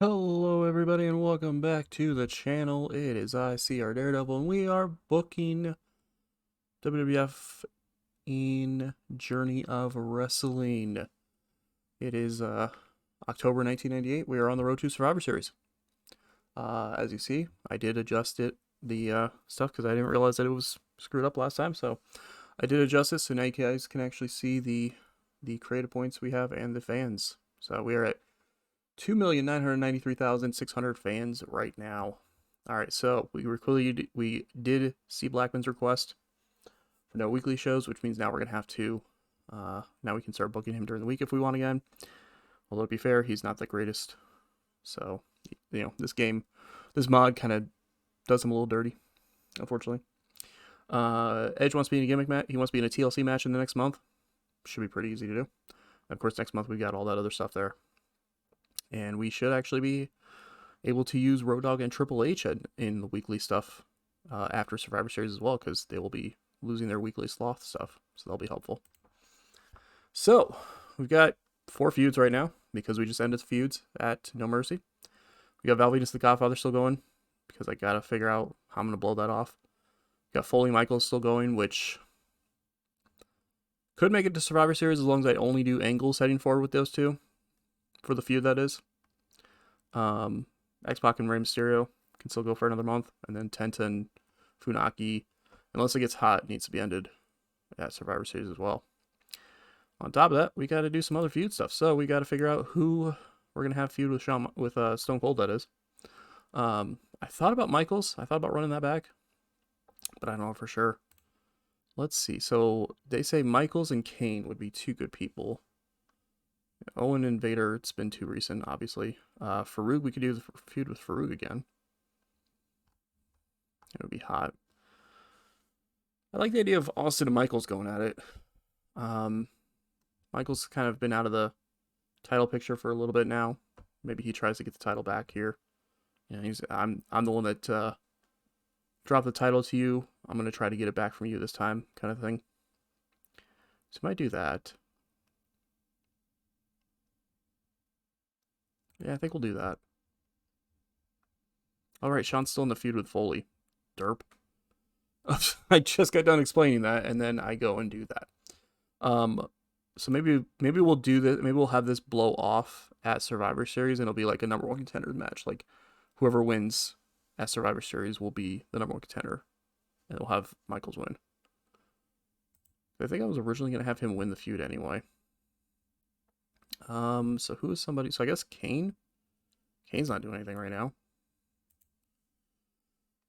Hello everybody and welcome back to the channel. It is CR Daredevil and we are booking WWF in Journey of Wrestling. It is October 1998. We are on the road to Survivor Series. As you see, I did adjust the stuff because I didn't realize that it was screwed up last time. So I did adjust it so now you guys can actually see the creative points we have and the fans. So we are at 2,993,600 fans right now. All right, so we did see Blackman's request for no weekly shows, which means now we're gonna have to now we can start booking him during the week if we want again. Although to be fair, he's not the greatest, so this mod kind of does him a little dirty, unfortunately. Edge wants to be in a gimmick match. He wants to be in a TLC match in the next month. Should be pretty easy to do. Of course, next month we got all that other stuff there. And we should actually be able to use Road Dogg and Triple H in the weekly stuff after Survivor Series as well, because they will be losing their weekly sloth stuff, so that'll be helpful. So we've got 4 feuds right now because we just ended feuds at No Mercy. We got Val Venis the Godfather still going because I gotta figure out how I'm gonna blow that off. We got Foley Michaels still going, which could make it to Survivor Series as long as I only do angles heading forward with those two. For the feud, that is. X-Pac and Rey Mysterio can still go for another month. And then Tenta and Funaki, unless it gets hot, needs to be ended at Survivor Series as well. On top of that, we got to do some other feud stuff. So we got to figure out who we're going to have feud with Stone Cold, that is. I thought about Michaels. I thought about running that back. But I don't know for sure. Let's see. So they say Michaels and Kane would be 2 good people. Owen and Vader, it's been too recent, obviously. Farouk, we could do the feud with Farouk again. It would be hot. I like the idea of Austin and Michaels going at it. Michaels kind of been out of the title picture for a little bit now. Maybe he tries to get the title back here. I'm the one that dropped the title to you. I'm gonna try to get it back from you this time, kind of thing. So I might do that. Yeah, I think we'll do that. Alright, Sean's still in the feud with Foley. Derp. I just got done explaining that, and then I go and do that. So maybe we'll do this. Maybe we'll have this blow off at Survivor Series, and it'll be like a number 1 contender match. Like whoever wins at Survivor Series will be the number 1 contender, and it'll have Michaels win. I think I was originally gonna have him win the feud anyway. So who is somebody? So I guess Kane. Kane's not doing anything right now.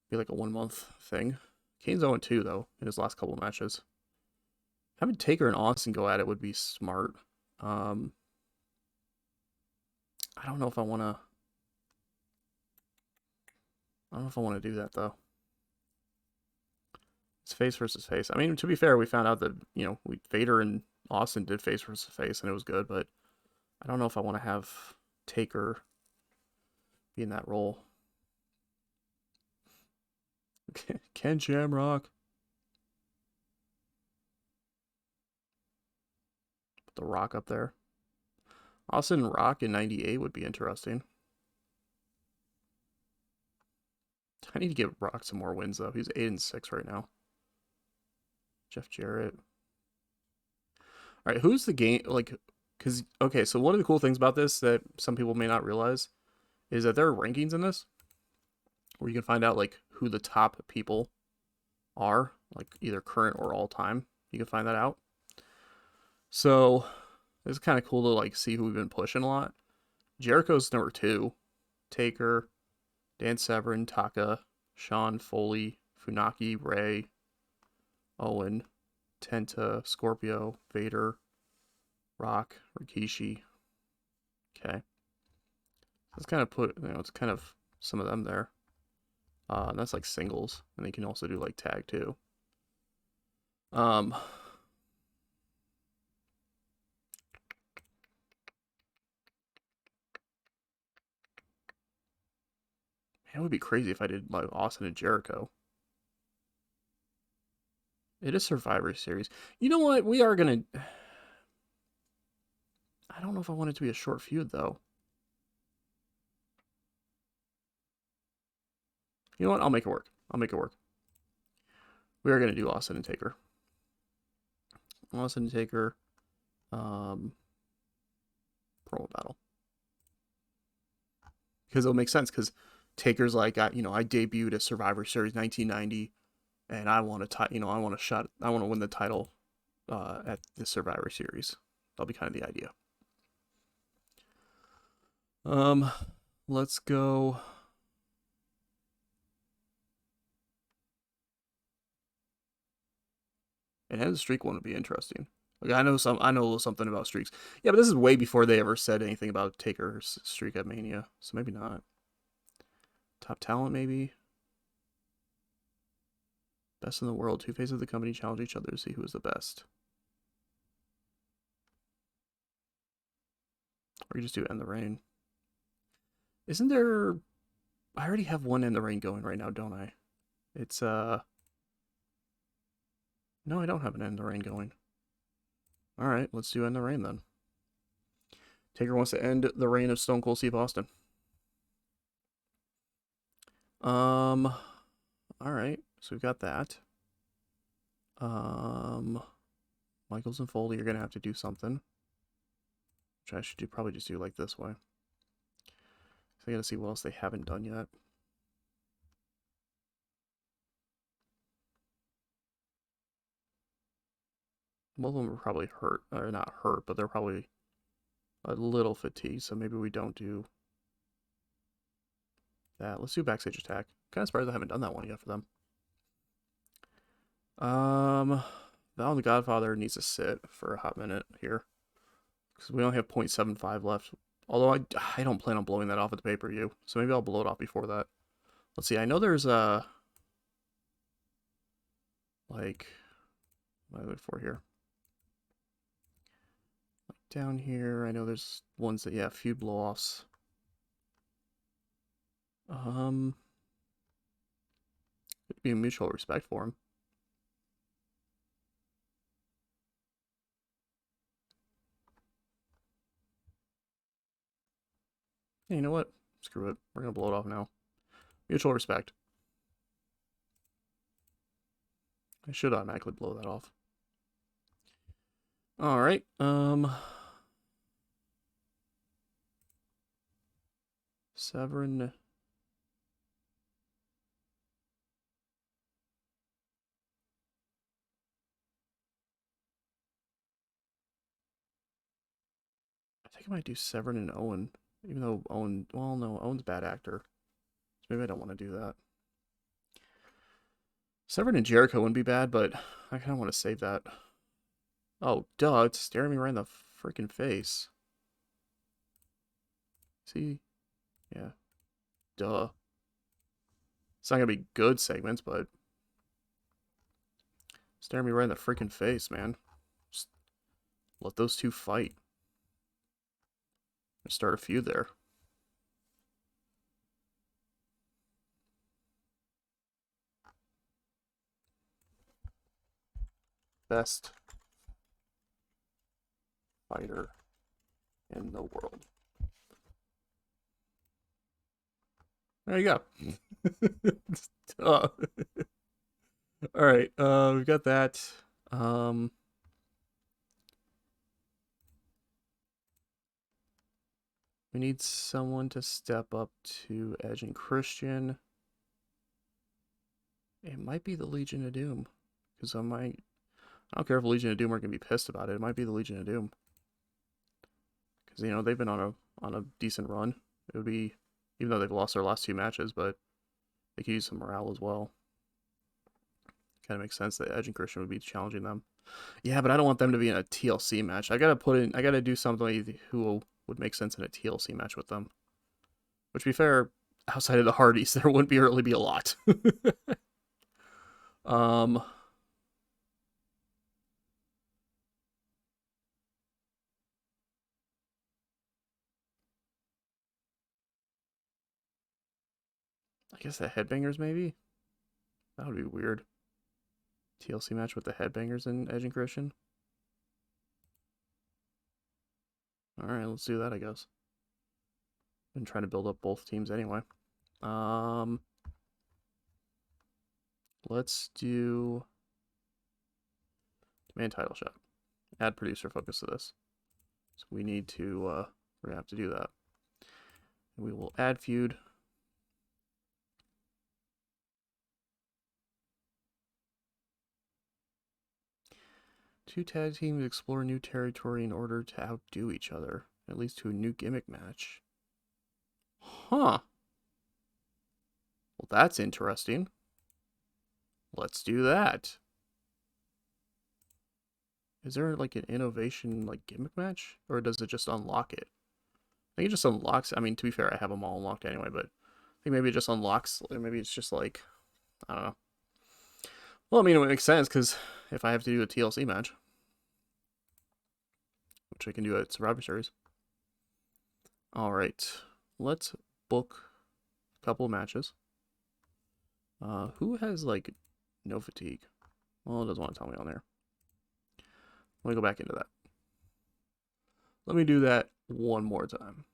Be like a 1-month thing. Kane's 0-2 though in his last couple matches. Having Taker and Austin go at it would be smart. I don't know if I want to. I don't know if I want to do that though. It's face versus face. I mean, to be fair, we found out that Vader and Austin did face versus face, and it was good. But I don't know if I want to have Taker be in that role. Ken Shamrock. Put the Rock up there. Austin and Rock in 98 would be interesting. I need to give Rock some more wins, though. He's 8-6 right now. Jeff Jarrett. All right, who's the game? Okay, so one of the cool things about this that some people may not realize is that there are rankings in this where you can find out, like, who the top people are, like, either current or all time. You can find that out. So it's kind of cool to, like, see who we've been pushing a lot. Jericho's number 2. Taker, Dan Severn, Taka, Sean, Foley, Funaki, Ray, Owen, Tenta, Scorpio, Vader, Rock, Rikishi. Okay. Let's kind of put, it's kind of some of them there. And that's like singles. And you can also do like tag too. It would be crazy if I did like Austin and Jericho. It is Survivor Series. You know what? We are gonna. I don't know if I want it to be a short feud though. You know what? I'll make it work. I'll make it work. We are going to do Austin and Taker. Austin and Taker. Promo battle. Because it'll make sense. Because Taker's like, I debuted at Survivor Series 1990, and I want to, I want to win the title at the Survivor Series. That'll be kind of the idea. Let's go. And end the streak one would be interesting. Like I know something about streaks. Yeah, but this is way before they ever said anything about Taker's streak at Mania, so maybe not. Top talent, maybe. Best in the world. Two faces of the company challenge each other to see who is the best. Or you just do End the Rain. Isn't there... I already have one End the Rain going right now, don't I? It's, No, I don't have an End the Rain going. Alright, let's do End the Rain then. Taker wants to end the reign of Stone Cold Steve Austin. Alright, so we've got that. Michaels and Foley are gonna have to do something. Which I should probably just do like this way. So I gotta see what else they haven't done yet. Most of them are probably hurt, or not hurt, but they're probably a little fatigued, so maybe we don't do that. Let's do Backstage Attack. Kind of surprised I haven't done that one yet for them. Val the Godfather needs to sit for a hot minute here. Because we only have 0.75 left. Although I don't plan on blowing that off at the pay-per-view. So maybe I'll blow it off before that. Let's see, I know there's a... Like... What am I looking for here? Like down here, I know there's ones that, yeah, feud blow-offs. It'd be a mutual respect for him. Hey, you know what? Screw it. We're gonna blow it off now. Mutual respect. I should automatically blow that off. Alright, Severin. I think I might do Severin and Owen. Even though Owen, well, no, Owen's a bad actor. So maybe I don't want to do that. Severin and Jericho wouldn't be bad, but I kind of want to save that. Oh, duh, it's staring me right in the freaking face. See? Yeah. Duh. It's not gonna be good segments, but... Staring me right in the freaking face, man. Just let those two fight. Start a feud there. Best fighter in the world. There you go. Alright, we've got that. We need someone to step up to Edge and Christian. It might be the Legion of Doom. Because I don't care if Legion of Doom are going to be pissed about it. It might be the Legion of Doom. Because, you know, they've been on a decent run. It would be, even though they've lost their last two matches, but they could use some morale as well. Kind of makes sense that Edge and Christian would be challenging them. Yeah, but I don't want them to be in a TLC match. I gotta do something who would make sense in a TLC match with them. Which, to be fair, outside of the Hardys, there wouldn't really be a lot. I guess the Headbangers, maybe? That would be weird. TLC match with the Headbangers and Edge and Christian? Alright, let's do that, I guess. Been trying to build up both teams anyway. Let's do demand title shot. Add producer focus to this. So we need to, we're gonna have to do that. We will add feud. Two tag teams explore new territory in order to outdo each other. At least to a new gimmick match. Huh. Well, that's interesting. Let's do that. Is there like an innovation like gimmick match? Or does it just unlock it? I think it just unlocks. I mean, to be fair, I have them all unlocked anyway, but I think maybe it just unlocks. Maybe it's just like, I don't know. Well, I mean, it makes sense because if I have to do a TLC match, which I can do at Survivor Series. All right, let's book a couple of matches. Who has like no fatigue? Well, it doesn't want to tell me on there. Let me go back into that. Let me do that one more time.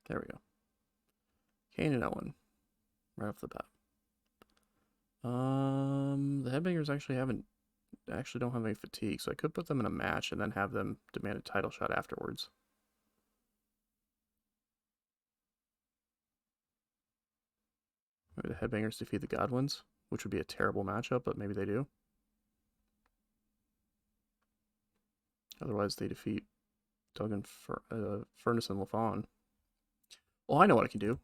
There we go. Kane and Owen, right off the bat. The Headbangers actually don't have any fatigue, so I could put them in a match and then have them demand a title shot afterwards. Maybe the Headbangers defeat the Godwins, which would be a terrible matchup, but maybe they do. Otherwise, they defeat Doug and Furnace and LaFawn. Oh, I know what I can do.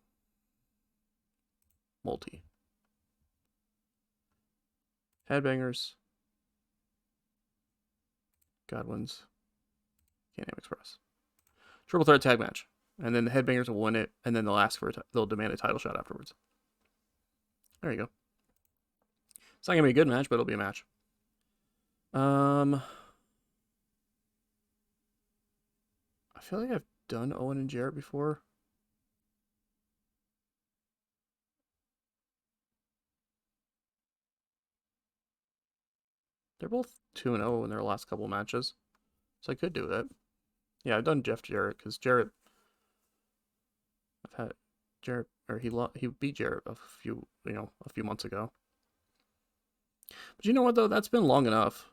Multi. Headbangers. Godwins. Can-Am Express. Triple threat tag match. And then the Headbangers will win it, and then they'll demand a title shot afterwards. There you go. It's not gonna be a good match, but it'll be a match. I feel like I've done Owen and Jarrett before. They're both 2-0 in their last couple matches, so I could do that. Yeah, I've done Jeff Jarrett because Jarrett. I've had Jarrett, or he beat Jarrett a few months ago. But you know what though? That's been long enough.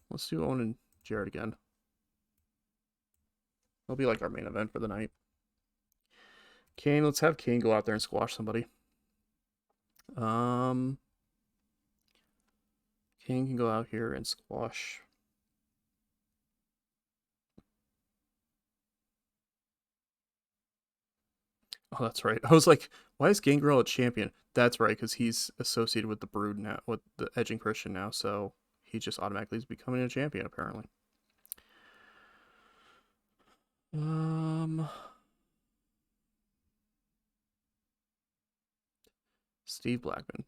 Let's do Owen and Jarrett again. It'll be like our main event for the night. Kane, let's have Kane go out there and squash somebody. Kane can go out here and squash. Oh, that's right. I was like, why is Gangrel a champion? That's right, because he's associated with the Brood now, with the Edge and Christian now, so he just automatically is becoming a champion, apparently. Steve Blackman.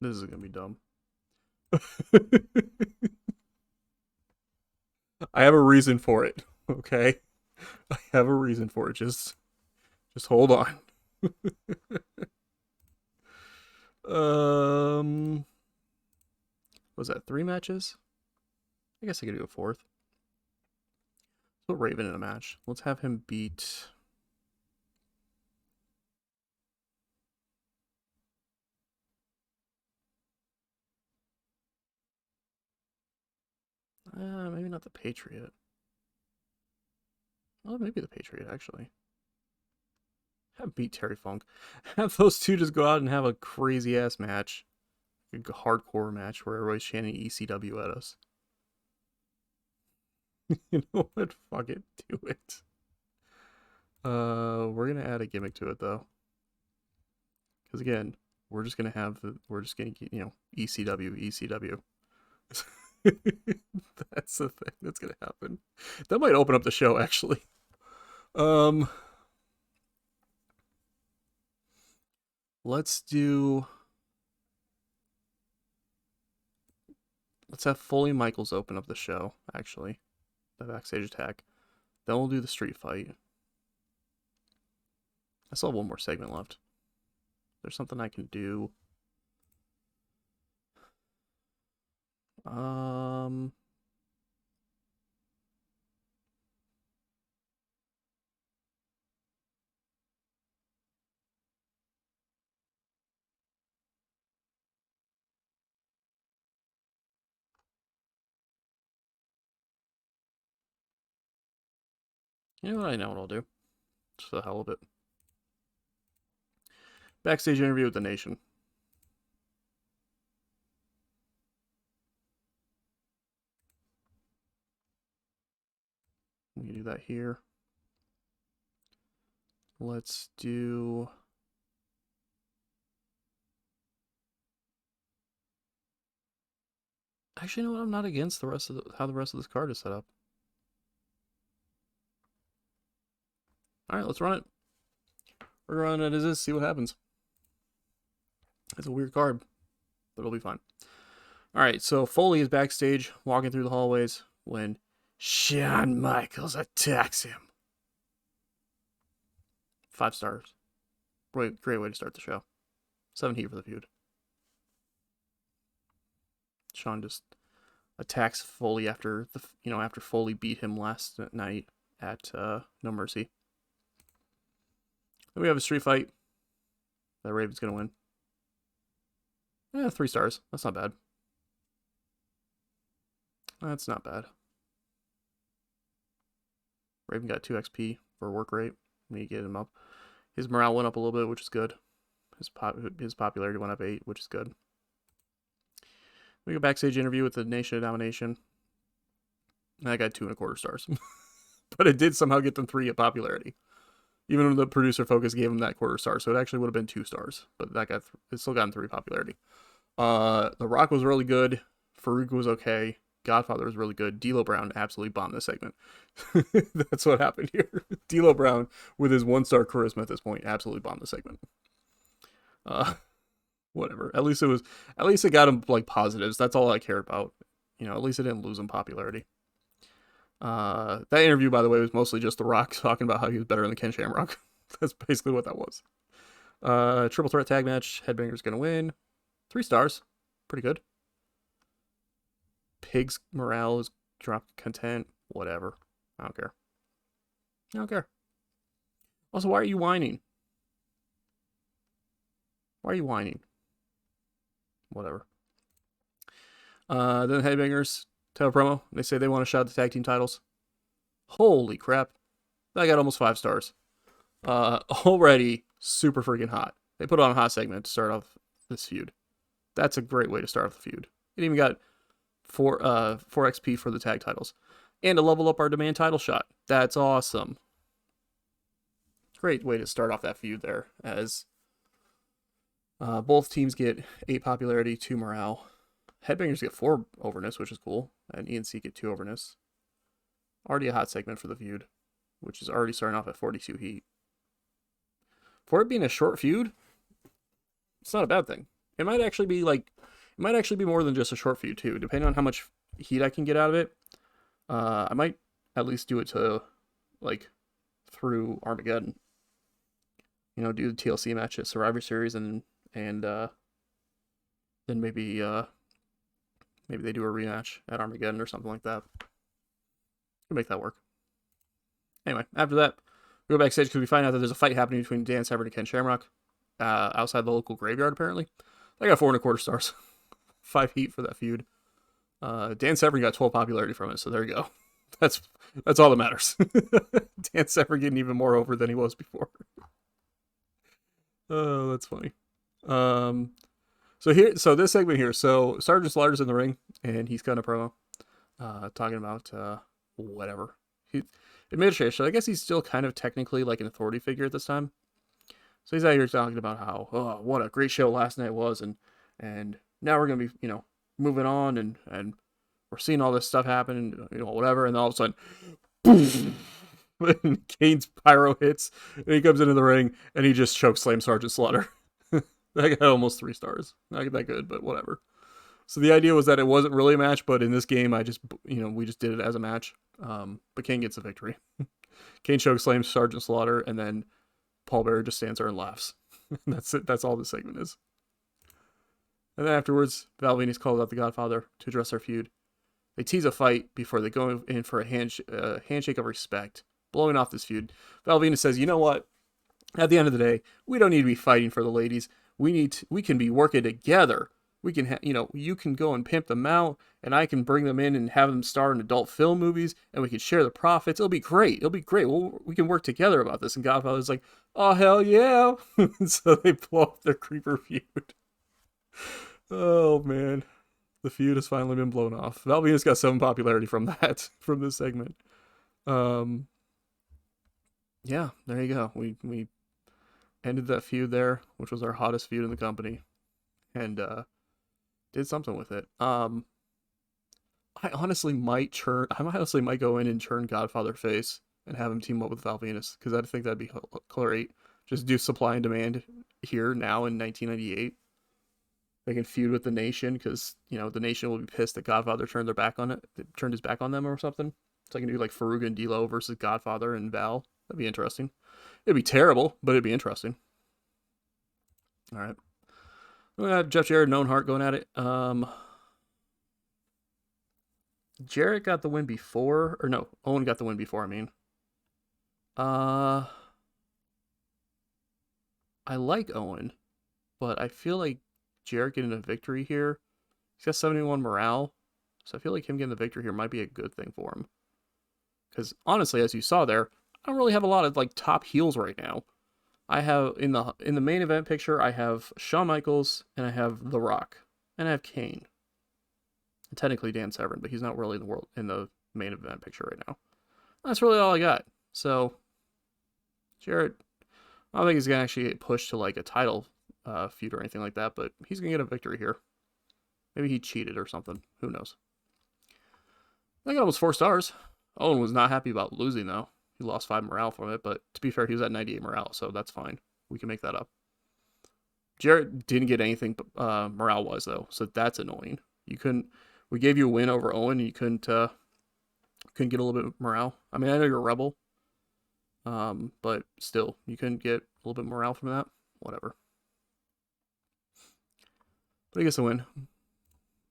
This is gonna be dumb. I have a reason for it, okay? I have a reason for it. Just hold on. Was that 3 matches? I guess I could do a 4th. Let's put Raven in a match. Let's have him beat. Maybe not the Patriot. Well, maybe the Patriot, actually. Have beat Terry Funk. Have those two just go out and have a crazy ass match. A hardcore match where everybody's chanting ECW at us. You know what? Fuck it. Do it. We're gonna add a gimmick to it though. Because again, we're just gonna ECW, ECW. That's the thing that's gonna happen. That might open up the show actually. Let's do Let's have Foley and Michaels open up the show, actually. The backstage attack. Then we'll do the street fight. I still have one more segment left. There's something I can do. You know what? I know what I'll do. Just for the hell of it. Backstage interview with the Nation. We can do that here. Let's do... Actually, you know what? I'm not against the rest of how the rest of this card is set up. All right, let's run it. We're going to run it as is, see what happens. It's a weird card, but it'll be fine. All right, so Foley is backstage, walking through the hallways when Shawn Michaels attacks him. 5 stars. Great way to start the show. 7 heat for the feud. Shawn just attacks Foley after after Foley beat him last night at No Mercy. Then we have a street fight. That Raven's gonna win. Yeah, 3 stars. That's not bad. That's not bad. Raven got 2 XP for work rate. We need to get him up. His morale went up a little bit, which is good. His popularity went up 8, which is good. We go backstage interview with the Nation of Domination. I got 2 1/4 stars. But it did somehow get them 3 at popularity. Even when the producer focus gave him that 1/4 star. So it actually would have been 2 stars. But it still got him 3 popularity. The Rock was really good. Farouk was okay. Godfather was really good. D'Lo Brown absolutely bombed this segment. That's what happened here. D'Lo Brown, with his 1-star charisma at this point, absolutely bombed the segment. Whatever. At least it got him like positives. That's all I cared about. At least it didn't lose him popularity. That interview, by the way, was mostly just The Rock talking about how he was better than Ken Shamrock. That's basically what that was. Triple threat tag match. Headbanger's gonna win. 3 stars. Pretty good. Pig's morale is dropped content. Whatever. I don't care. I don't care. Also, why are you whining? Why are you whining? Whatever. Then the Headbangers tell a promo. They say they want to shot at the tag team titles. Holy crap. That got almost 5 stars. Already super freaking hot. They put on a hot segment to start off this feud. That's a great way to start off the feud. It even got 4 XP for the tag titles. And to level up our demand title shot. That's awesome. Great way to start off that feud there, as both teams get 8 popularity, 2 morale. Headbangers get 4 overness, which is cool. And ENC get 2 overness. Already a hot segment for the feud, which is already starting off at 42 heat. For it being a short feud, it's not a bad thing. It might actually be more than just a short feud too, depending on how much heat I can get out of it. I might at least do it to through Armageddon. Do the TLC match at Survivor Series and then maybe they do a rematch at Armageddon or something like that. We'll make that work. Anyway, after that, we go backstage because we find out that there's a fight happening between Dan Severn and Ken Shamrock outside the local graveyard, apparently. I got 4 1/4 stars. 5 heat for that feud. Dan Severn got 12 popularity from it, so there you go. That's all that matters. Dan Severn getting even more over than he was before. Oh, that's funny. So this segment here, so Sergeant Slaughter's in the ring, and he's kind of promo, talking about whatever. Administration, I guess he's still kind of technically like an authority figure at this time. So he's out here talking about how, what a great show last night was, and now we're gonna be, moving on, and we're seeing all this stuff happen, and whatever, and all of a sudden, boom, and Kane's pyro hits, and he comes into the ring, and he just choke slams Sergeant Slaughter. That got almost 3 stars. Not that good, but whatever. So the idea was that it wasn't really a match, but in this game, I just, we just did it as a match. But Kane gets the victory. Kane chokeslams Sergeant Slaughter, and then Paul Bearer just stands there and laughs. That's it. That's all the segment is. And then afterwards, Val Venis calls out the Godfather to address their feud. They tease a fight before they go in for a handshake of respect, blowing off this feud. Val Venis says, "You know what? At the end of the day, we don't need to be fighting for the ladies. We can be working together. We can, you can go and pimp them out, and I can bring them in and have them star in adult film movies, and we can share the profits. It'll be great. It'll be great. We can work together about this." And Godfather's like, "Oh, hell yeah." So they blow up their creeper feud. Oh, man. The feud has finally been blown off. Val Venis got some popularity from this segment. Yeah, there you go. We ended that feud there, which was our hottest feud in the company, and did something with it. I honestly might go in and churn Godfather face and have him team up with Val Venis, because I think that'd be great. Just do supply and demand here now in 1998. They can feud with the Nation, because the Nation will be pissed that Godfather turned his back on them or something. So I can do like Faruga and D'Lo versus Godfather and Val. That'd be interesting. It'd be terrible, but it'd be interesting. All right. We have Jeff Jarrett and Owen Hart going at it. Jarrett got the win before, or no, Owen got the win before, I mean. I like Owen, but I feel like Jarrett getting a victory here, he's got 71 morale, so I feel like him getting the victory here might be a good thing for him. Because honestly, as you saw there, I don't really have a lot of like top heels right now. I have in the main event picture, I have Shawn Michaels and I have The Rock and I have Kane. And technically Dan Severn, but he's not really in the main event picture right now. That's really all I got. So Jarrett, I don't think he's gonna actually get pushed to like a title feud or anything like that, but he's gonna get a victory here. Maybe he cheated or something. Who knows? I got almost 4 stars. Owen was not happy about losing though. He lost 5 morale from it, but to be fair, he was at 98 morale, so that's fine. We can make that up. Jarrett didn't get anything morale-wise, though, so that's annoying. We gave you a win over Owen, and you couldn't get a little bit of morale. I mean, I know you're a rebel, but still, you couldn't get a little bit of morale from that. Whatever. But he gets a win.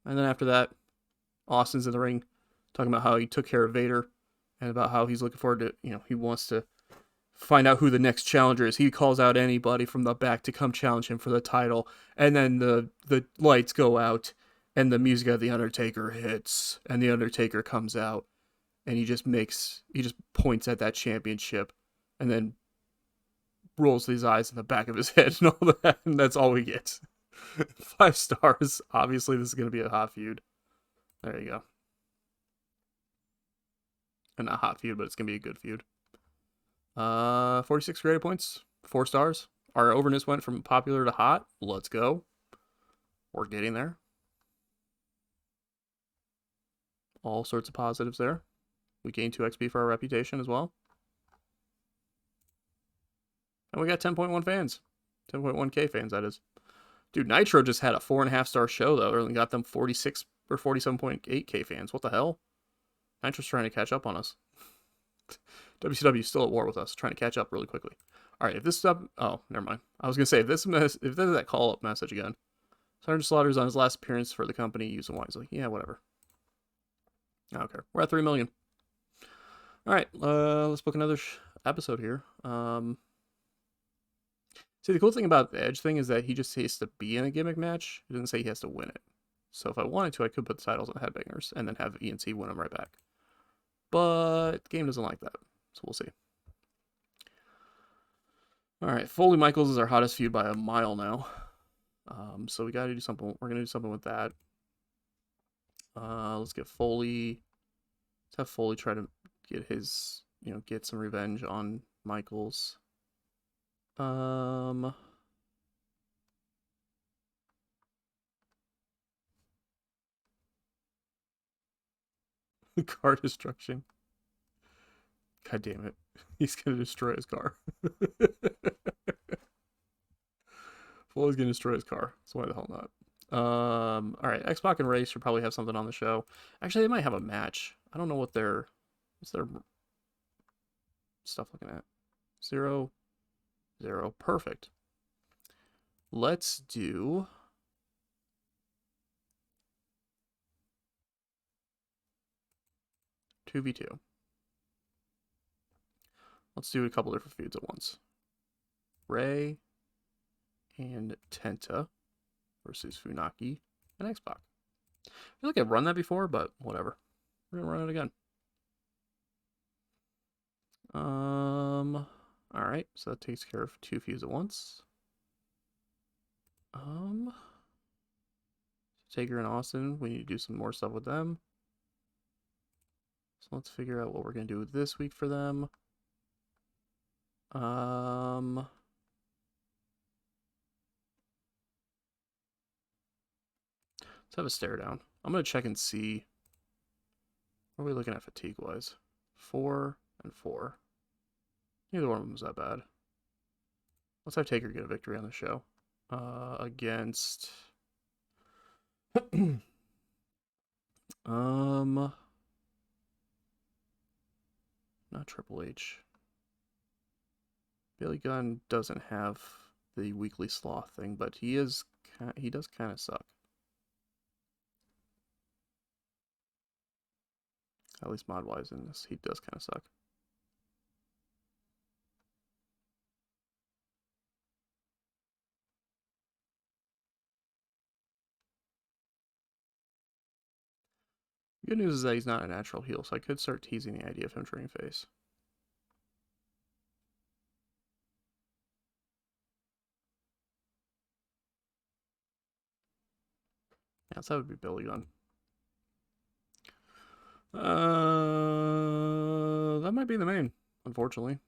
And then after that, Austin's in the ring, talking about how he took care of Vader, and about how he's looking forward to, he wants to find out who the next challenger is. He calls out anybody from the back to come challenge him for the title. And then the lights go out, and the music of The Undertaker hits, and The Undertaker comes out, and he just points at that championship, and then rolls his eyes in the back of his head and all that, and that's all we get. 5 stars. Obviously, this is going to be a hot feud. There you go. And not hot feud, but it's going to be a good feud. 46 creative points, 4 stars. Our overness went from popular to hot. Let's go. We're getting there. All sorts of positives there. We gained 2 XP for our reputation as well. And we got 10.1 fans. 10.1k fans, that is. Dude, Nitro just had a 4.5 star show, though. It only got them 46 or 47.8k fans. What the hell? Nitro's trying to catch up on us. WCW is still at war with us, trying to catch up really quickly. All right, if this stuff... Oh, never mind. I was going to say, if this is that call-up message again. Sergeant Slaughter's on his last appearance for the company, use them wisely. Yeah, whatever. I don't care. We're at 3 million. All right, let's book another episode here. See, the cool thing about the Edge thing is that he just has to be in a gimmick match. It doesn't say he has to win it. So if I wanted to, I could put the titles on Headbangers and then have ENC win them right back. But the game doesn't like that, so we'll see. All right, Foley Michaels is our hottest feud by a mile now. So we got to do something. We're gonna do something with that. Let's get Foley. Let's have Foley try to get his, get some revenge on Michaels. Car destruction. God damn it. He's gonna destroy his car. Foley's gonna destroy his car. So why the hell not? All right, Xbox and Ray should probably have something on the show. Actually, they might have a match. I don't know what's their stuff looking at. 0, 0. Perfect. Let's do 2v2. Let's do a couple different feuds at once. Ray and Tenta versus Funaki and Xbox. I feel like I've run that before, but whatever. We're gonna run it again. All right, so that takes care of 2 feuds at once. Taker and Austin, we need to do some more stuff with them. So let's figure out what we're gonna do this week for them. Let's have a stare down. I'm gonna check and see. What are we looking at fatigue wise? 4 and 4. Neither one of them is that bad. Let's have Taker get a victory on the show. Against not Triple H. Billy Gunn doesn't have the weekly sloth thing, but he does kind of suck. At least mod-wise in this, he does kind of suck. Good news is that he's not a natural heel, so I could start teasing the idea of him turning face. Yeah, so that would be Billy Gunn. That might be the main, unfortunately.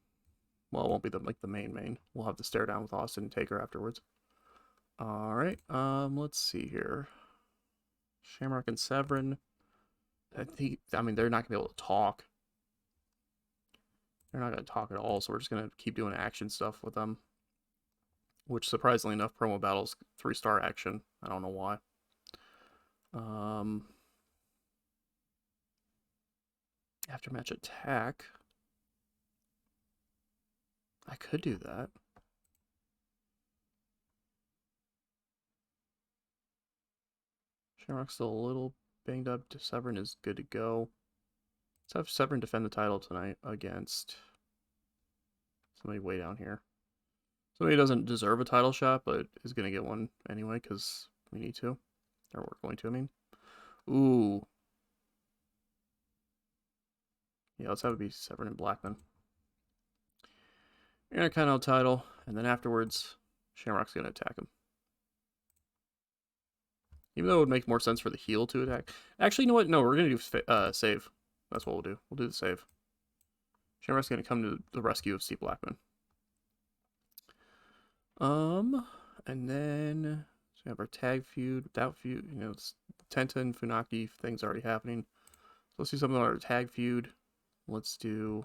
Well, it won't be the main. We'll have to stare down with Austin and Taker afterwards. All right. Let's see here. Shamrock and Severin. I mean, they're not gonna be able to talk. They're not gonna talk at all, so we're just gonna keep doing action stuff with them. Which, surprisingly enough, promo battles 3-star action. I don't know why. Aftermatch attack. I could do that. Shamrock's still a little banged up. Severin is good to go. Let's have Severin defend the title tonight against somebody way down here. Somebody doesn't deserve a title shot, but is going to get one anyway because we need to. Or we're going to, I mean. Ooh. Yeah, let's have it be Severin and Blackman. Intercontinental title, and then afterwards, Shamrock's going to attack him. Even though it would make more sense for the heel to attack. Actually, you know what? No, we're going to do save. That's what we'll do. We'll do the save. Shamrock's going to come to the rescue of Steve Blackman. And then so we have our tag feud, without feud, you know, it's Tenta and Funaki things already happening. So let's do something on our tag feud. Let's do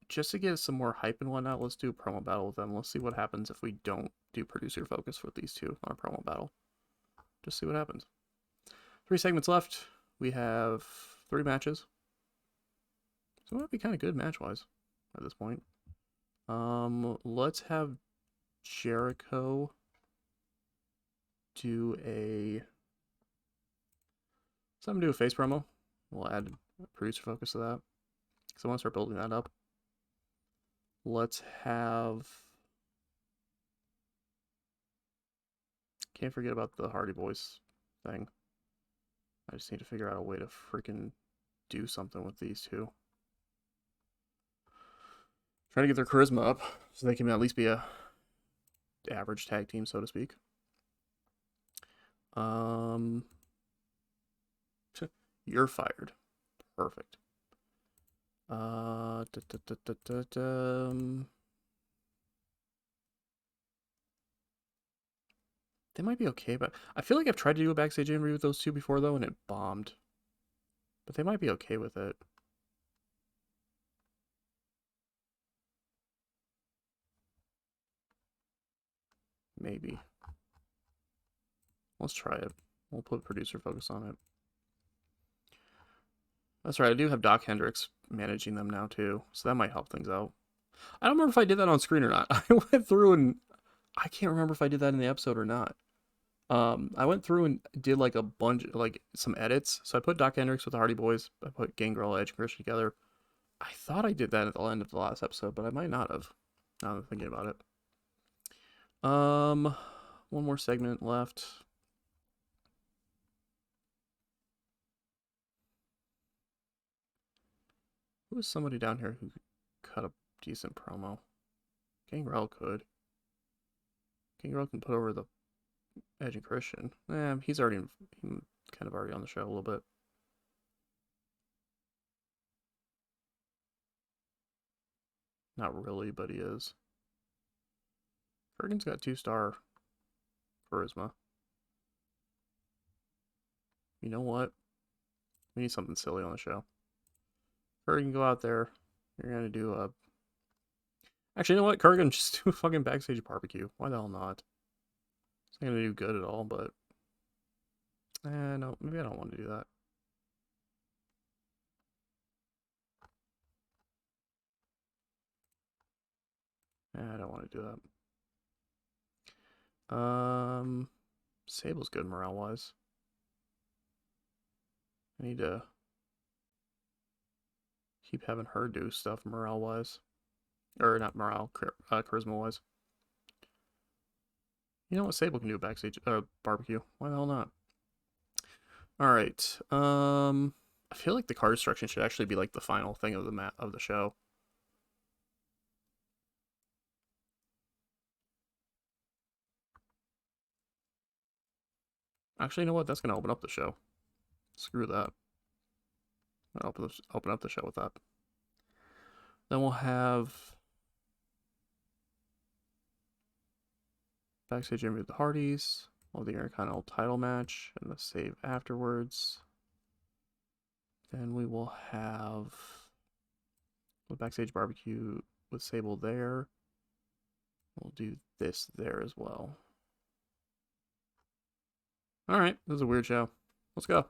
just to get some more hype and whatnot, let's do a promo battle with them. Let's see what happens if we don't do producer focus with these two on a promo battle. Just see what happens. 3 segments left. We have 3 matches. So it might be kind of good match-wise at this point. Let's have Jericho do a... Let's have him do a face promo. We'll add producer focus to that. Because I want to start building that up. Let's have... Can't forget about the Hardy Boys thing. I just need to figure out a way to freaking do something with these two. Trying to get their charisma up so they can at least be a average tag team, so to speak. You're fired. Perfect. They might be okay, but I feel like I've tried to do a backstage interview with those two before, though, and it bombed. But they might be okay with it. Maybe. Let's try it. We'll put producer focus on it. That's right, I do have Doc Hendricks managing them now too, so that might help things out. I don't remember if I did that on screen or not. I went through and I can't remember if I did that in the episode or not. I went through and did like a bunch, like some edits. So I put Doc Hendricks with the Hardy Boys. I put Gangrel, Edge, and Christian together. I thought I did that at the end of the last episode, but I might not have. Now I'm thinking about it. One more segment left. Who is somebody down here who could cut a decent promo? Gangrel could. Gangrel can put over the Edge and Christian. He's already kind of already on the show a little bit. Not really, but he is. Kurgan's got 2-star charisma. You know what? We need something silly on the show. Kurgan, go out there. You're gonna do a... Actually, you know what? Kurgan, just do a fucking backstage barbecue. Why the hell not? It's not gonna do good at all, but... no, maybe I don't want to do that. I don't want to do that. Sable's good morale-wise. I need to keep having her do stuff morale-wise. Or not morale, charisma-wise. You know what? Sable can do a backstage barbecue. Why the hell not? Alright. I feel like the card destruction should actually be like the final thing of the show. Actually, you know what? That's going to open up the show. Screw that. I'll open up the show with that. Then we'll have backstage interview with the Hardys. We'll have the Intercontinental title match and the save afterwards. Then we will have the backstage barbecue with Sable there. We'll do this there as well. Alright, this is a weird show. Let's go.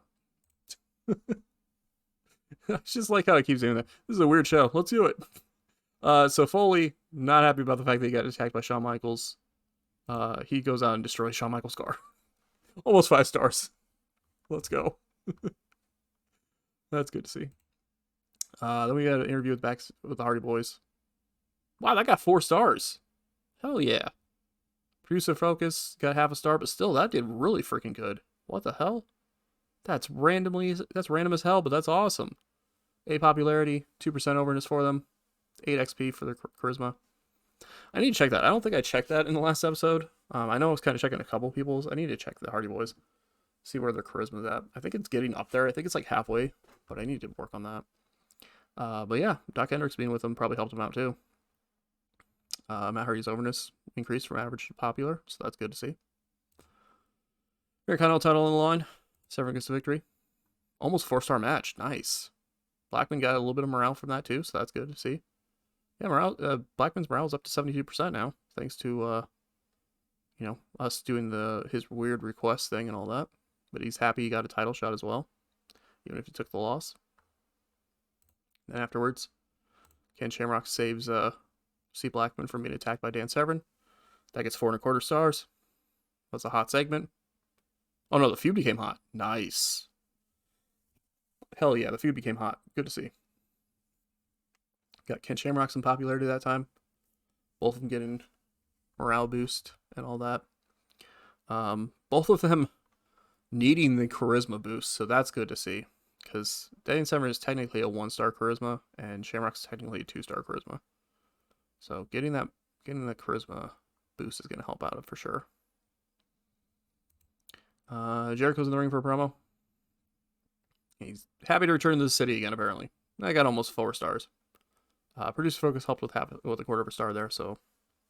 I just like how I keep saying that. This is a weird show. Let's do it. So Foley, not happy about the fact that he got attacked by Shawn Michaels. He goes out and destroys Shawn Michaels' car. Almost 5 stars. Let's go. That's good to see. Then we got an interview with the Hardy Boys. Wow, that got 4 stars. Hell yeah. Producer focus got half a star, but still, that did really freaking good. What the hell? That's random as hell, but that's awesome. A popularity, 2% overness for them, 8 XP for their charisma. I need to check that. I don't think I checked that in the last episode. I know I was kind of checking a couple people's. I need to check the Hardy Boys, see where their charisma's at. I think it's getting up there. I think it's like halfway, but I need to work on that. But yeah, Doc Hendricks being with them probably helped him out too. Matt Hardy's overness increased from average to popular, so that's good to see. Intercontinental title on the line. Severn gets the victory. Almost 4-star match. Nice. Blackman got a little bit of morale from that too, so that's good to see. Yeah, Blackman's morale is up to 72% now, thanks to us doing his weird request thing and all that. But he's happy he got a title shot as well, even if he took the loss. Then afterwards, Ken Shamrock saves C. Blackman from being attacked by Dan Severn. That gets 4.25 stars. That's a hot segment. Oh no, the feud became hot. Nice. Hell yeah, the feud became hot. Good to see. Got Ken Shamrock some popularity that time. Both of them getting morale boost and all that. Both of them needing the charisma boost, so that's good to see. Because Dan Severn is technically a 1-star charisma, and Shamrock's technically a 2-star charisma. So getting the charisma boost is going to help out for sure. Jericho's in the ring for a promo. He's happy to return to the city again, apparently. I got almost 4 stars. Producer focus helped with a quarter of a star there, so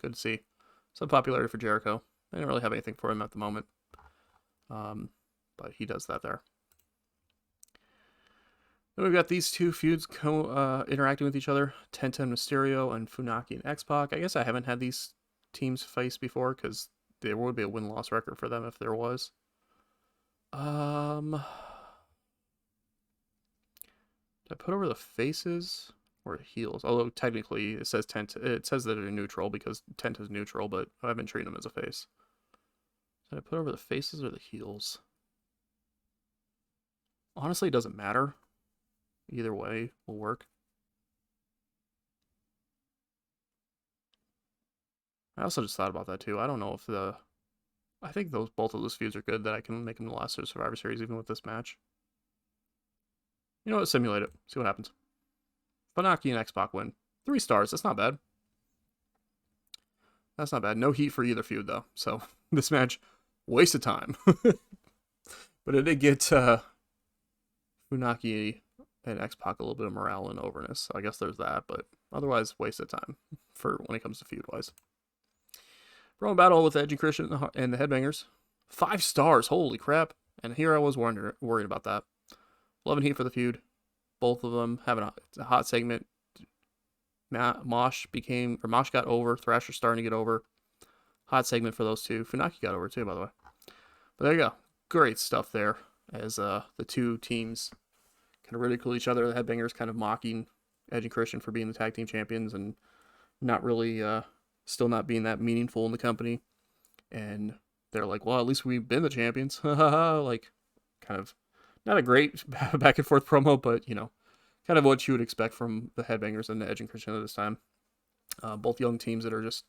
good to see. Some popularity for Jericho. I didn't really have anything for him at the moment. But he does that there. Then we've got these two feuds interacting with each other. 10-10 Mysterio and Funaki and X-Pac. I guess I haven't had these teams face before because there would be a win-loss record for them if there was. Did I put over the faces or heels? Although technically it says it says that they're neutral because tent is neutral, but I've been treating them as a face. Did I put over the faces or the heels? Honestly, it doesn't matter. Either way will work. I also just thought about that too. I don't know if I think both of those feuds are good that I can make them the last of the Survivor Series even with this match. You know what? Simulate it. See what happens. Funaki and X-Pac win. 3 stars. That's not bad. That's not bad. No heat for either feud though. So this match, waste of time. But it did get Funaki and X-Pac a little bit of morale and overness. So I guess there's that. But otherwise, waste of time for when it comes to feud-wise. Promo battle with Edge and Christian and the Headbangers. 5 stars. Holy crap. And here I was worried about that. 11 heat for the feud. Both of them having a hot segment. Mosh got over. Thrasher starting to get over. Hot segment for those two. Funaki got over too, by the way. But there you go. Great stuff there as the two teams kind of ridicule each other. The Headbangers kind of mocking Edge and Christian for being the tag team champions and not really... still not being that meaningful in the company. And they're like, well, at least we've been the champions. Like, kind of, not a great back and forth promo, but, you know, kind of what you would expect from the Headbangers and the Edge and Christian at this time. Both young teams that are just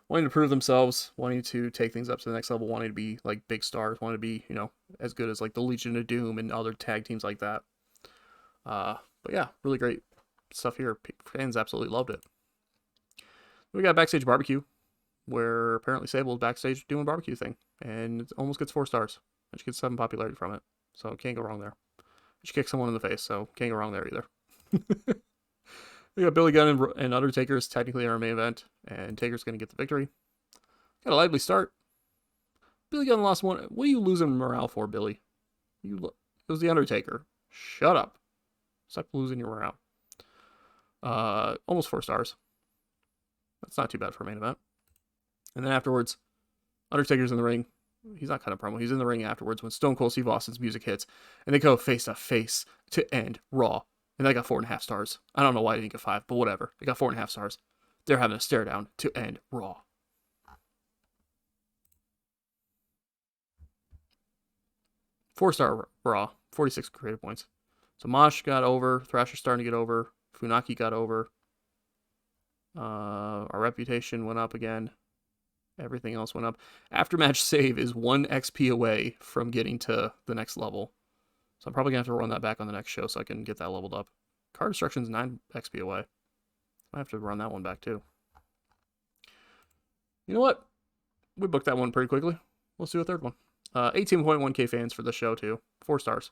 wanting to prove themselves, wanting to take things up to the next level, wanting to be, like, big stars, wanting to be, you know, as good as, like, the Legion of Doom and other tag teams like that. But, yeah, really great stuff here. Fans absolutely loved it. We got a backstage barbecue where apparently Sable is backstage doing a barbecue thing and it almost gets 4 stars. And she gets 7 popularity from it. So can't go wrong there. She kicked someone in the face, so can't go wrong there either. We got Billy Gunn and Undertaker is technically in our main event, and Taker's going to get the victory. Got a lively start. Billy Gunn lost one. What are you losing morale for, Billy? It was the Undertaker. Shut up. Stop losing your morale. Almost 4 stars. That's not too bad for a main event. And then afterwards, Undertaker's in the ring. He's not cutting a promo. He's in the ring afterwards when Stone Cold Steve Austin's music hits. And they go face to face to end Raw. And they got 4.5 stars. I don't know why they didn't get 5, but whatever. They got 4.5 stars. They're having a stare down to end Raw. Four-star Raw. 46 creative points. So Mosh got over. Thrasher's starting to get over. Funaki got over. Our reputation went up again. Everything else went up. Aftermatch save is 1 XP away from getting to the next level. So I'm probably going to have to run that back on the next show so I can get that leveled up. Card destruction's 9 XP away. I have to run that one back too. You know what? We booked that one pretty quickly. Let's do a third one. 18.1k fans for the show too. 4 stars.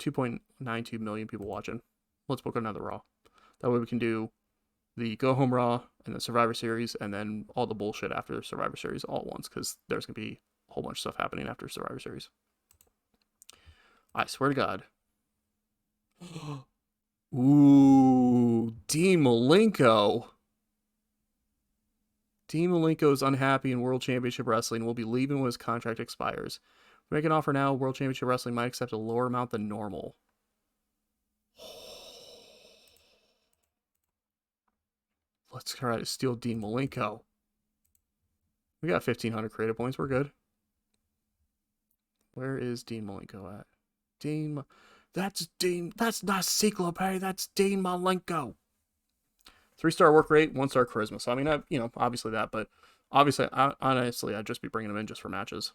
2.92 million people watching. Let's book another Raw. That way we can do the Go Home Raw and the Survivor Series and then all the bullshit after Survivor Series all at once because there's going to be a whole bunch of stuff happening after Survivor Series. I swear to God. Ooh, Dean Malenko. Dean Malenko is unhappy in World Championship Wrestling and will be leaving when his contract expires. Make an offer now, World Championship Wrestling might accept a lower amount than normal. Let's try to steal Dean Malenko. We got 1,500 creative points. We're good. Where is Dean Malenko at? That's Dean. That's not Cyclope. That's Dean Malenko. 3-star work rate, 1-star charisma. So, I mean, obviously that, but obviously, honestly, I'd just be bringing him in just for matches.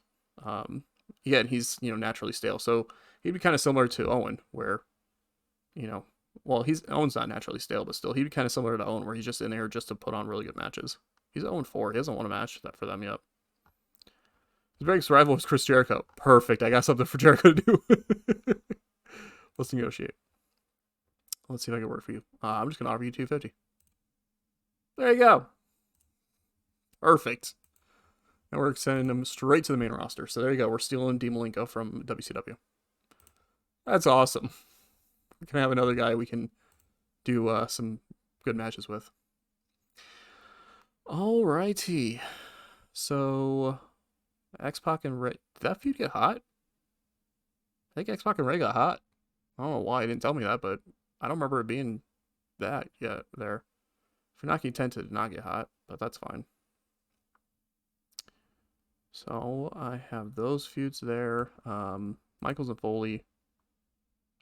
Again, he's, naturally stale. So he'd be kind of similar to Owen, where, well, Owen's not naturally stale, but still, he'd be kind of similar to Owen, where he's just in there just to put on really good matches. He's 0-4. He hasn't won a match for them yet. His biggest rival was Chris Jericho. Perfect. I got something for Jericho to do. Let's negotiate. Let's see if I can work for you. I'm just going to offer you $250. There you go. Perfect. And we're sending him straight to the main roster. So there you go. We're stealing Dean Malenko from WCW. That's awesome. We can have another guy we can do some good matches with. Alrighty. So, X-Pac and Ray. Did that feud get hot? I think X-Pac and Ray got hot. I don't know why he didn't tell me that, but I don't remember it being that yet there. Funaki tend to not get hot, but that's fine. So I have those feuds there. Michaels and Foley.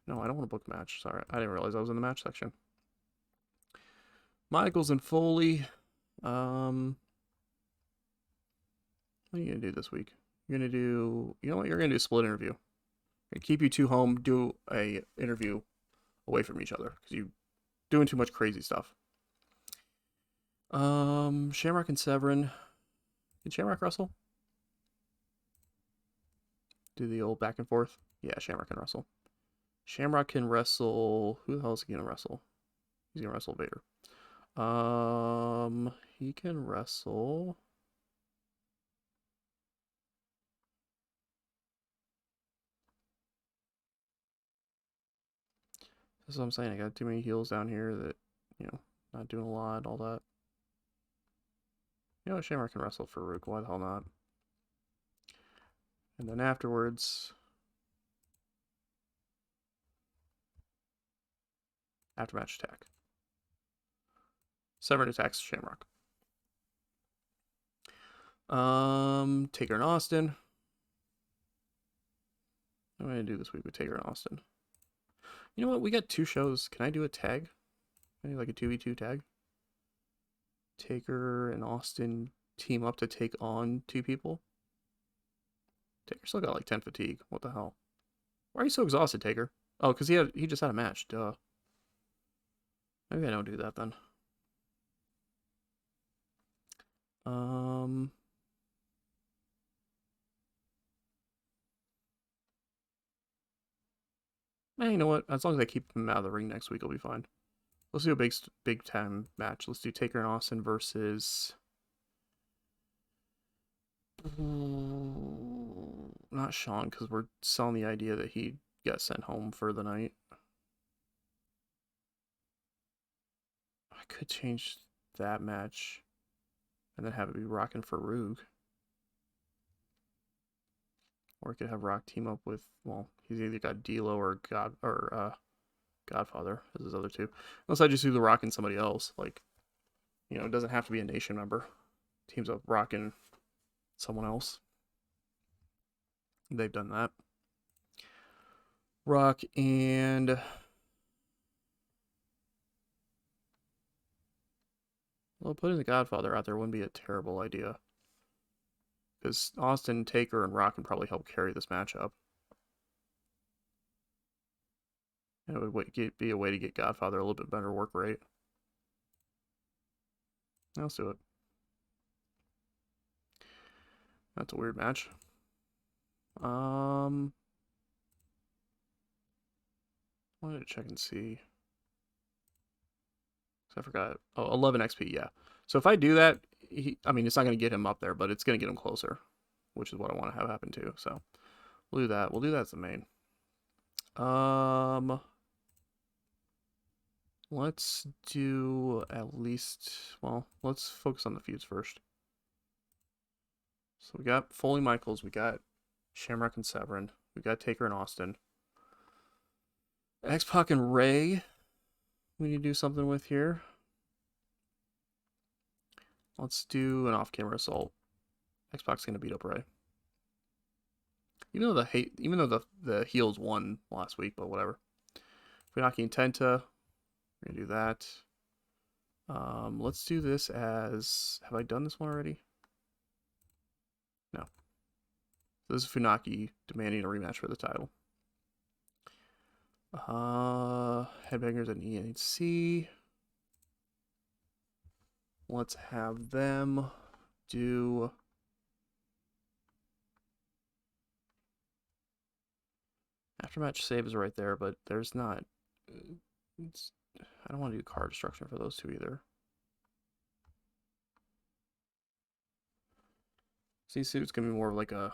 No, I don't want to book match. Sorry, I didn't realize I was in the match section. Michaels and Foley. What are you gonna do this week? You're gonna do. You know what? You're gonna do a split interview. Keep you two home. Do a interview away from each other because you doing too much crazy stuff. Shamrock and Severin. Did Shamrock wrestle? Do the old back and forth? Yeah, Shamrock can wrestle. Shamrock can wrestle. Who the hell is he gonna wrestle? He's gonna wrestle Vader. He can wrestle. That's what I'm saying. I got too many heels down here that, not doing a lot, all that. You know, Shamrock can wrestle for Rook. Why the hell not? And then afterwards, after-match attack. Severin attacks Shamrock. Taker and Austin. What am I gonna do this week with Taker and Austin? You know what? We got 2 shows. Can I do a tag? Can I do like a 2v2 tag? Taker and Austin team up to take on 2 people. Taker still got like 10 fatigue. What the hell? Why are you so exhausted, Taker? Oh, because he just had a match. Duh. Maybe I don't do that then. You know what? As long as I keep him out of the ring next week, I'll be fine. Let's do a big time match. Let's do Taker and Austin versus. Not Sean, because we're selling the idea that he got sent home for the night. I could change that match and then have it be Rock and Farouk. Or I could have Rock team up with, well, he's either got D'Lo or Godfather as his other 2. Unless I just do the Rock and somebody else. Like, it doesn't have to be a Nation member. Teams up Rock and someone else. They've done that. Rock and. Well, putting the Godfather out there wouldn't be a terrible idea. Because Austin, Taker, and Rock can probably help carry this matchup. And it would be a way to get Godfather a little bit better work rate. Let's do it. That's a weird match. I wanted to check and see. I forgot. Oh, 11 XP, yeah. So if I do that, it's not going to get him up there, but it's going to get him closer, which is what I want to have happen too. So we'll do that. We'll do that as the main. Let's do at least, well, let's focus on the feuds first. So we got Foley Michaels, we got Shamrock and Severin, we got Taker and Austin. X-Pac and Ray, we need to do something with here. Let's do an off-camera assault. X-Pac's gonna beat up Ray. Even though the heels won last week, but whatever. Funaki and Tenta, we're gonna do that. Let's do this as, have I done this one already? No. So this is Funaki demanding a rematch for the title. Headbangers and ENC. Let's have them do. Aftermatch save is right there, but there's not. I don't want to do card destruction for those 2 either. C-Suit's gonna be more of like a,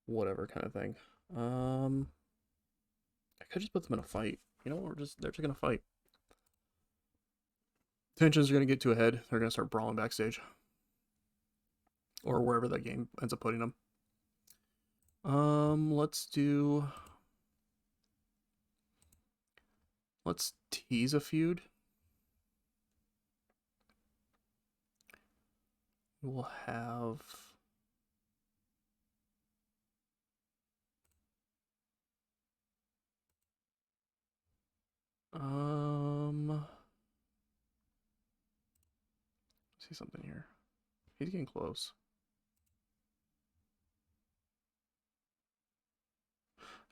whatever kind of thing. I could just put them in a fight. You know what? They're just gonna fight. tensions are going to get too ahead. They're going to start brawling backstage. Or wherever that game ends up putting them. Let's tease a feud. We'll have... see something here. He's getting close.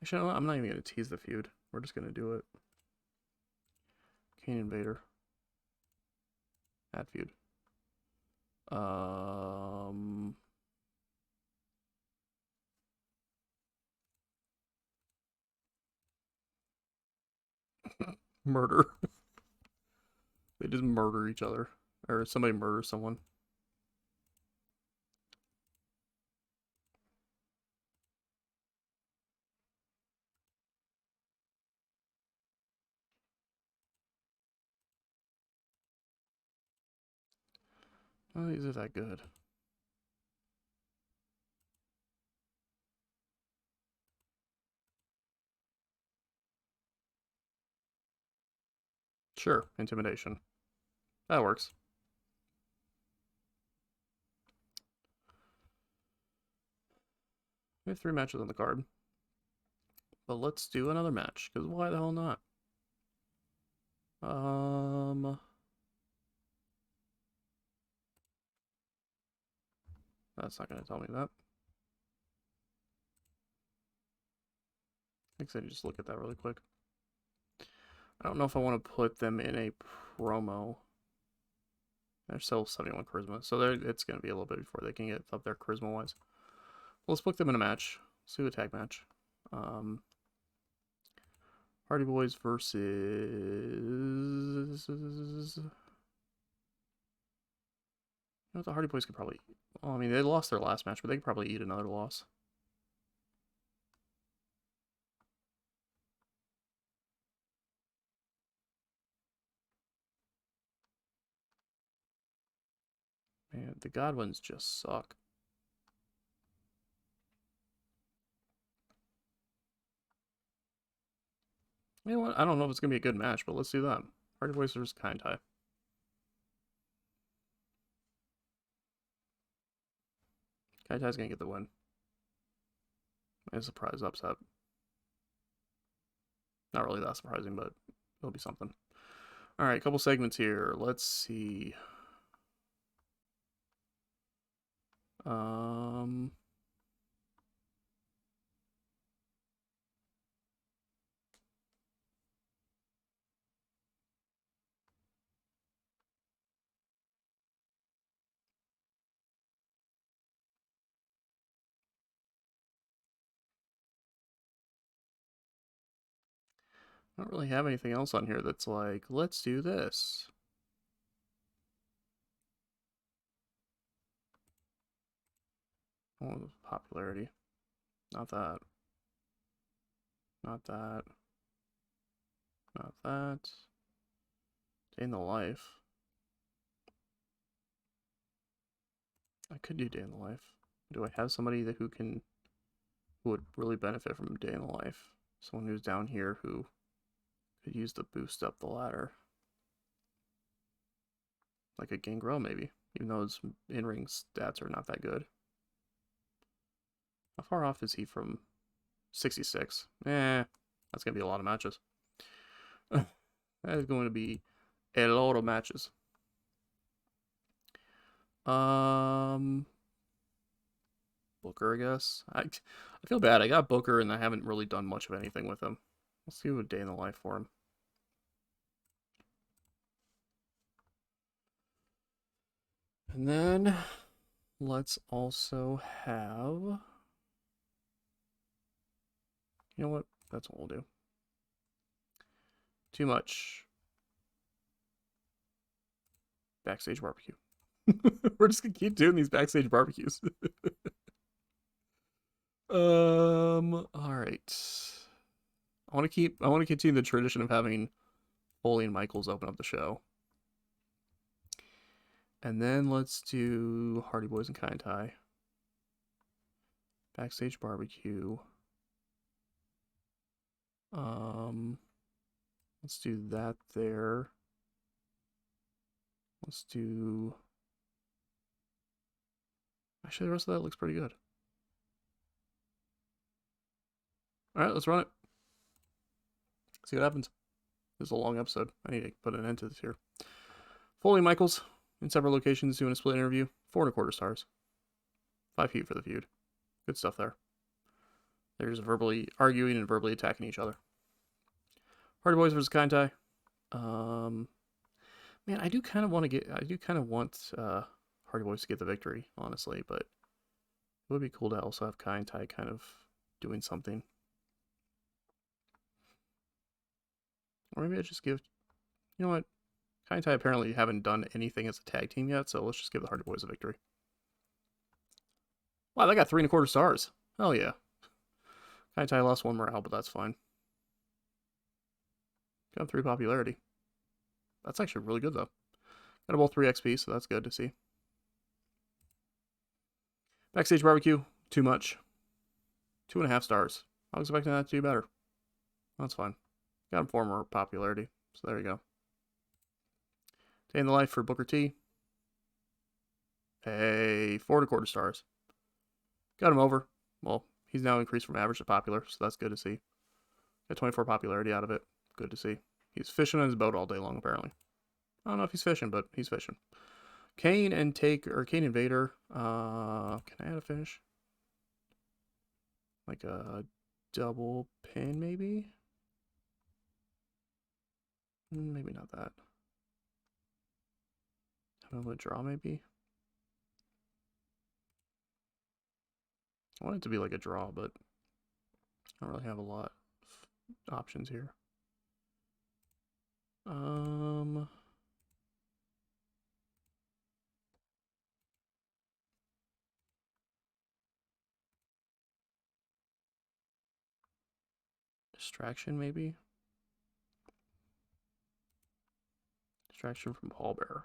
Actually, I'm not even going to tease the feud. We're just going to do it. Kane Invader. Add feud. Murder. They just murder each other. Or somebody murders someone. Oh, these are that good. Sure, intimidation. That works. We have 3 matches on the card. But let's do another match, because why the hell not? That's not going to tell me that. I think I just look at that really quick. I don't know if I want to put them in a promo. They're still 71 charisma, so it's going to be a little bit before they can get up there charisma-wise. Let's book them in a match. Let's do a tag match. Hardy Boys versus... You know, the Hardy Boys could probably... Well, I mean, they lost their last match, but they could probably eat another loss. Man, the Godwins just suck. You know what? I don't know if it's going to be a good match, but let's do that. Hardy Boys versus Kai En Tai. Kai En Tai's going to get the win. A surprise upset. Not really that surprising, but it'll be something. Alright, a couple segments here. Let's see. I don't really have anything else on here that's like, let's do this. Oh, popularity. Not that. Not that. Not that. Day in the life. I could do day in the life. Do I have somebody that who would really benefit from day in the life? Someone who's down here who could use the boost up the ladder. Like a Gangrel, maybe. Even though his in-ring stats are not that good. How far off is he from 66? That's going to be a lot of matches. That is going to be a lot of matches. Booker, I guess. I feel bad. I got Booker and I haven't really done much of anything with him. Let's do a day in the life for him. And then let's also have... You know what? That's what we'll do. Too much. Backstage barbecue. We're just gonna keep doing these backstage barbecues. All right. I want to continue the tradition of having Foley and Michaels open up the show. And then let's do Hardy Boys and Kai Tai. Backstage Barbecue. Let's do that there. Let's do... Actually, the rest of that looks pretty good. Alright, let's run it. See what happens. This is a long episode. I need to put an end to this here. Foley Michaels, in several locations, doing a split interview. 4.25 stars. 5 heat for the feud. Good stuff there. They're just verbally arguing and verbally attacking each other. Hardy Boys versus Kai Tai. Man, I do kind of want Hardy Boys to get the victory, honestly, but it would be cool to also have Kai Tai kind of doing something. Or maybe I just give, you know what? Kai and Tai apparently haven't done anything as a tag team yet, so let's just give the Hardy Boys a victory. Wow, they got 3.25 stars. Hell yeah. Kai and Tai lost 1 morale, but that's fine. Got 3 popularity. That's actually really good, though. Got both 3 XP, so that's good to see. Backstage Barbecue, too much. 2.5 stars. I was expecting that to do better. That's fine. Got him 4 more popularity, so there you go. Day in the life for Booker T. Hey, 4.25 stars. Got him over. Well, he's now increased from average to popular, so that's good to see. Got 24 popularity out of it. Good to see. He's fishing on his boat all day long, apparently. I don't know if he's fishing, but he's fishing. Kane and Vader. Can I add a finish? Like a double pin, maybe? Maybe not that. Have a draw, maybe? I want it to be like a draw, but I don't really have a lot of options here. Distraction, maybe? Distraction from Pallbearer.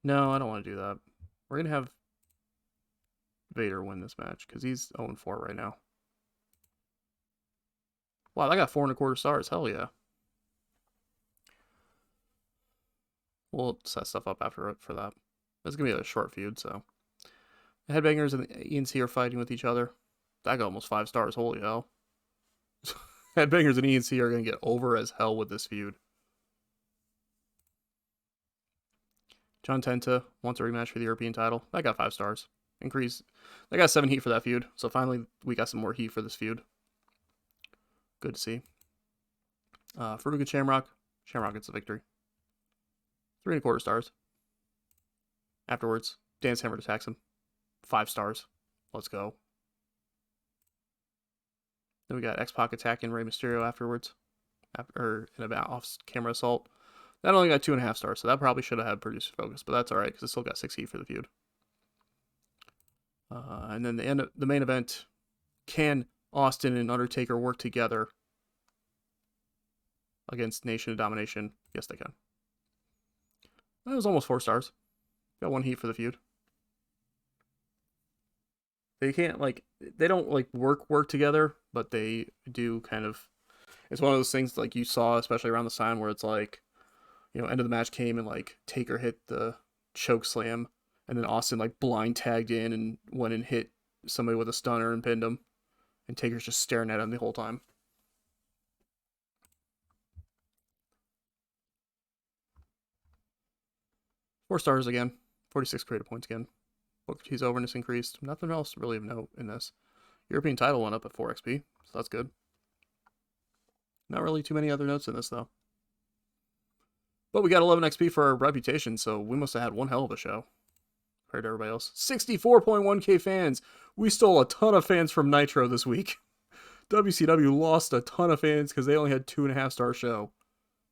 No, I don't want to do that. We're going to have Vader win this match, because he's 0-4 right now. Wow, I got 4.25 stars. Hell yeah. We'll set stuff up after for that. It's going to be a short feud, so. The Headbangers and the ENC are fighting with each other. That got almost 5 stars. Holy hell. Headbangers and ENC are going to get over as hell with this feud. John Tenta wants a rematch for the European title. That got 5 stars. Increase. They got 7 heat for that feud. So finally, we got some more heat for this feud. Good to see. Farouk Shamrock. Shamrock gets the victory. 3.25 stars. Afterwards, Dan Hammer attacks him. 5 stars. Let's go. Then we got X-Pac attacking Rey Mysterio afterwards. In an off-camera assault. That only got 2.5 stars, so that probably should have had producer focus, but that's alright, because it still got 6 heat for the feud. And then the main event, can Austin and Undertaker work together against Nation of Domination? Yes, they can. That was almost 4 stars. Got 1 heat for the feud. They can't, they don't, work together, but they do kind of, it's one of those things, like, you saw, especially around this time, where it's like, end of the match came and, Taker hit the choke slam, and then Austin, blind tagged in and went and hit somebody with a stunner and pinned him, and Taker's just staring at him the whole time. Four stars again. 46 creative points again. Booker T's overness increased. Nothing else really of note in this. European title went up at 4 XP, so that's good. Not really too many other notes in this, though. But we got 11 XP for our reputation, so we must have had one hell of a show compared to everybody else. 64.1k fans. We stole a ton of fans from Nitro this week. WCW lost a ton of fans because they only had 2.5 star show.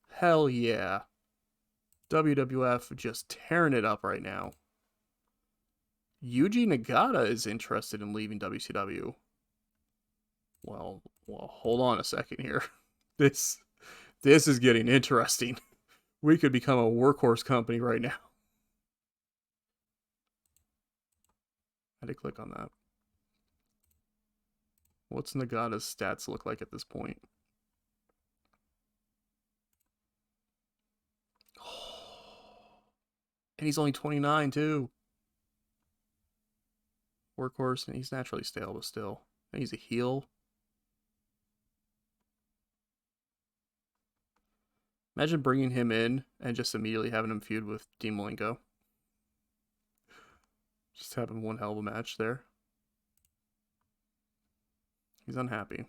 Hell yeah. WWF just tearing it up right now. Yuji Nagata is interested in leaving WCW. Well, hold on a second here. This is getting interesting. We could become a workhorse company right now. I had to click on that. What's Nagata's stats look like at this point? And he's only 29 too. Workhorse, and he's naturally stale, but still. And he's a heel. Imagine bringing him in and just immediately having him feud with Dean Malenko. Just having one hell of a match there. He's unhappy.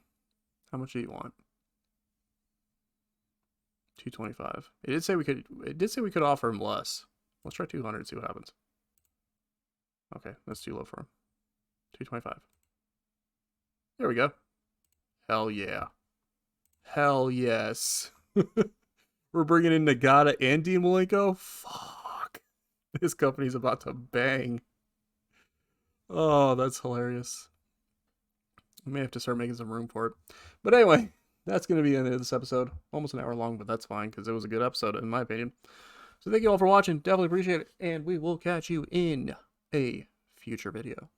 How much do you want? 225. It did say we could offer him less. Let's try 200 and see what happens. Okay, that's too low for him. 225. There we go. Hell yeah. Hell yes. We're bringing in Nagata and Dean Malenko? Fuck. This company's about to bang. Oh, that's hilarious. I may have to start making some room for it. But anyway, that's going to be the end of this episode. Almost an hour long, but that's fine because it was a good episode in my opinion. So thank you all for watching. Definitely appreciate it. And we will catch you in a future video.